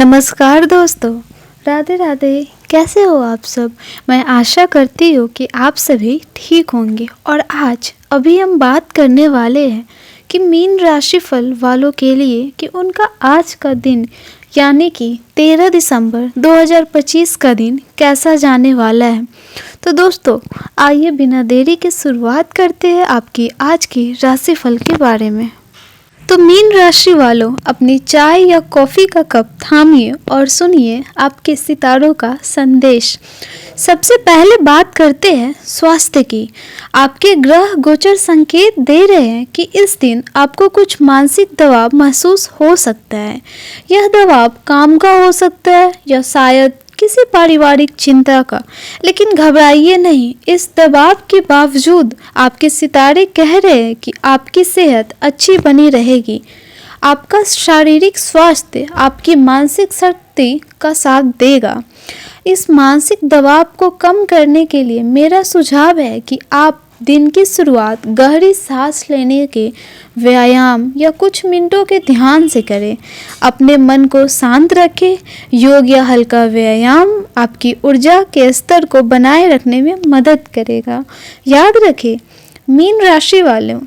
नमस्कार दोस्तों। राधे राधे। कैसे हो आप सब? मैं आशा करती हूँ कि आप सभी ठीक होंगे। और आज अभी हम बात करने वाले हैं कि मीन राशि फल वालों के लिए कि उनका आज का दिन यानी कि 13 दिसंबर 2025 का दिन कैसा जाने वाला है। तो दोस्तों, आइए बिना देरी के शुरुआत करते हैं आपकी आज की राशिफल के बारे में। तो मीन राशि वालों, अपनी चाय या कॉफ़ी का कप थामिए और सुनिए आपके सितारों का संदेश। सबसे पहले बात करते हैं स्वास्थ्य की। आपके ग्रह गोचर संकेत दे रहे हैं कि इस दिन आपको कुछ मानसिक दबाव महसूस हो सकता है। यह दबाव काम का हो सकता है या शायद किसी पारिवारिक चिंता का। लेकिन घबराइए नहीं, इस दबाव के बावजूद आपके सितारे कह रहे हैं कि आपकी सेहत अच्छी बनी रहेगी। आपका शारीरिक स्वास्थ्य आपकी मानसिक शक्ति का साथ देगा। इस मानसिक दबाव को कम करने के लिए मेरा सुझाव है कि आप दिन की शुरुआत गहरी सांस लेने के व्यायाम या कुछ मिनटों के ध्यान से करें। अपने मन को शांत रखें। योग या हल्का व्यायाम आपकी ऊर्जा के स्तर को बनाए रखने में मदद करेगा। याद रखें, मीन राशि वालों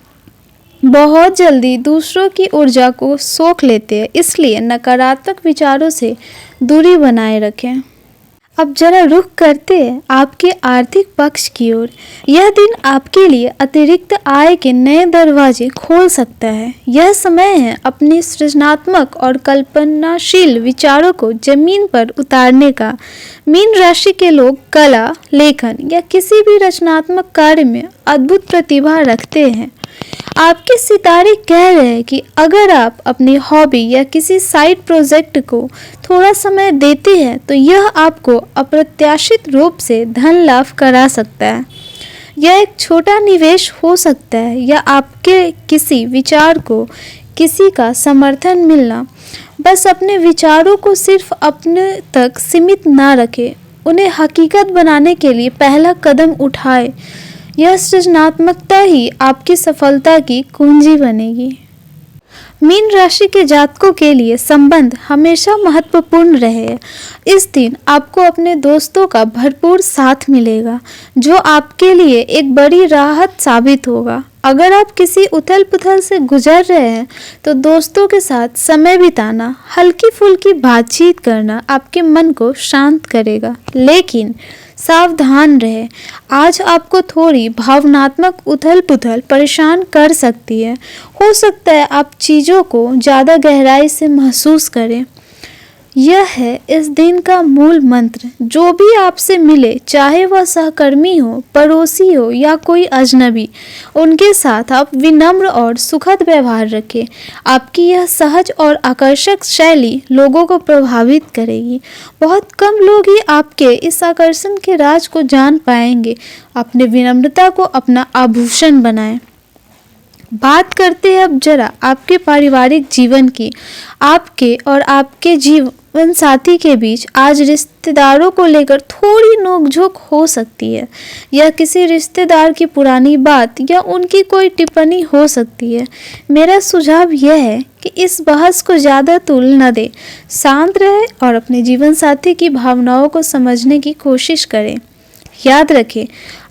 बहुत जल्दी दूसरों की ऊर्जा को सोख लेते हैं, इसलिए नकारात्मक विचारों से दूरी बनाए रखें। अब जरा रुख करते हैं आपके आर्थिक पक्ष की ओर। यह दिन आपके लिए अतिरिक्त आय के नए दरवाजे खोल सकता है। यह समय है अपनी सृजनात्मक और कल्पनाशील विचारों को जमीन पर उतारने का। मीन राशि के लोग कला, लेखन या किसी भी रचनात्मक कार्य में अद्भुत प्रतिभा रखते हैं। आपके सितारे कह रहे हैं कि अगर आप अपनी हॉबी या किसी साइड प्रोजेक्ट को थोड़ा समय देते हैं तो यह आपको अप्रत्याशित रूप से धन लाभ करा सकता है। यह एक छोटा निवेश हो सकता है या आपके किसी विचार को किसी का समर्थन मिलना। बस अपने विचारों को सिर्फ अपने तक सीमित ना रखें, उन्हें हकीकत बनाने के लिए पहला कदम उठाएं। यह सृजनात्मकता ही आपकी सफलता की कुंजी बनेगी। मीन राशि के जातकों के लिए संबंध हमेशा महत्वपूर्ण रहे। इस दिन आपको अपने दोस्तों का भरपूर साथ मिलेगा, जो आपके लिए एक बड़ी राहत साबित होगा। अगर आप किसी उथल पुथल से गुजर रहे हैं तो दोस्तों के साथ समय बिताना, हल्की फुल्की बातचीत करना आपके मन को शांत करेगा। लेकिन सावधान रहे, आज आपको थोड़ी भावनात्मक उथल पुथल परेशान कर सकती है। हो सकता है आप चीज़ों को ज़्यादा गहराई से महसूस करें। यह है इस दिन का मूल मंत्र। जो भी आपसे मिले, चाहे वह सहकर्मी हो, पड़ोसी हो या कोई अजनबी, उनके साथ आप विनम्र और सुखद व्यवहार रखें। आपकी यह सहज और आकर्षक शैली लोगों को प्रभावित करेगी। बहुत कम लोग ही आपके इस आकर्षण के राज को जान पाएंगे। अपने विनम्रता को अपना आभूषण बनाएं। बात करते हैं अब जरा आपके पारिवारिक जीवन की। आपके और आपके जीवन साथी के बीच आज रिश्तेदारों को लेकर थोड़ी नोकझोंक हो सकती है। यह किसी रिश्तेदार की पुरानी बात या उनकी कोई टिप्पणी हो सकती है। मेरा सुझाव यह है कि इस बहस को ज़्यादा तूल न दें, शांत रहे और अपने जीवन साथी की भावनाओं को समझने की कोशिश करें। याद रखें,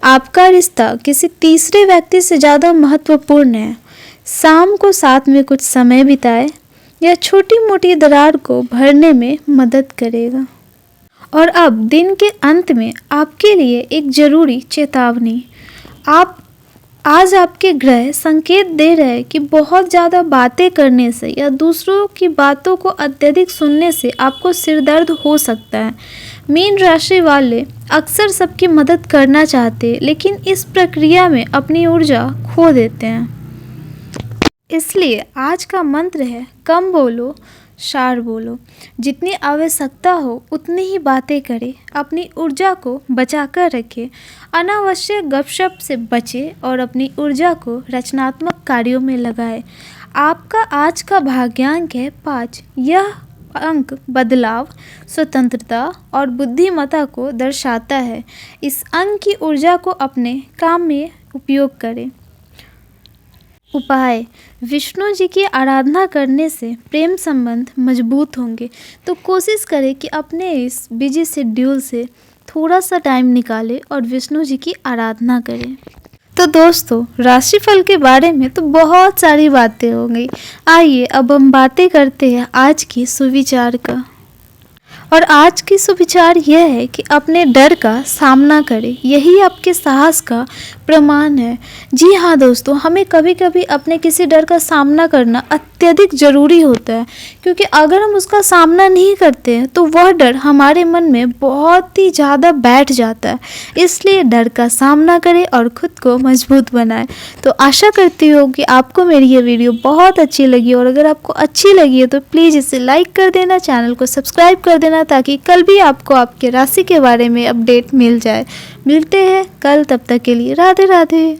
आपका रिश्ता किसी तीसरे व्यक्ति से ज़्यादा महत्वपूर्ण है। शाम को साथ में कुछ समय बिताएं, यह छोटी मोटी दरार को भरने में मदद करेगा। और अब दिन के अंत में आपके लिए एक ज़रूरी चेतावनी। आज आपके ग्रह संकेत दे रहे हैं कि बहुत ज़्यादा बातें करने से या दूसरों की बातों को अत्यधिक सुनने से आपको सिरदर्द हो सकता है। मीन राशि वाले अक्सर सबकी मदद करना चाहते हैं, लेकिन इस प्रक्रिया में अपनी ऊर्जा खो देते हैं। इसलिए आज का मंत्र है, कम बोलो, सार बोलो। जितनी आवश्यकता हो उतनी ही बातें करें। अपनी ऊर्जा को बचाकर रखें। अनावश्यक गपशप से बचें और अपनी ऊर्जा को रचनात्मक कार्यों में लगाएं। आपका आज का भाग्यांक है 5। यह अंक बदलाव, स्वतंत्रता और बुद्धिमत्ता को दर्शाता है। इस अंक की ऊर्जा को अपने काम में उपयोग करें। उपाय। विष्णु जी की आराधना करने से प्रेम संबंध मजबूत होंगे। तो कोशिश करें कि अपने इस बिजी शेड्यूल से थोड़ा सा टाइम निकालें और विष्णु जी की आराधना करें। तो दोस्तों, राशिफल के बारे में तो बहुत सारी बातें हो गई। आइए अब हम बातें करते हैं आज की सुविचार का। और आज की सुविचार यह है कि अपने डर का सामना करें, यही आपके साहस का प्रमाण है। जी हाँ दोस्तों, हमें कभी कभी अपने किसी डर का सामना करना अत्यधिक ज़रूरी होता है, क्योंकि अगर हम उसका सामना नहीं करते हैं तो वह डर हमारे मन में बहुत ही ज़्यादा बैठ जाता है। इसलिए डर का सामना करें और ख़ुद को मजबूत बनाएं। तो आशा करती हूँ कि आपको मेरी ये वीडियो बहुत अच्छी लगी, और अगर आपको अच्छी लगी है तो प्लीज़ इसे लाइक कर देना, चैनल को सब्सक्राइब कर देना, ताकि कल भी आपको आपके राशि के बारे में अपडेट मिल जाए। मिलते हैं कल, तब तक के लिए राधे राधे।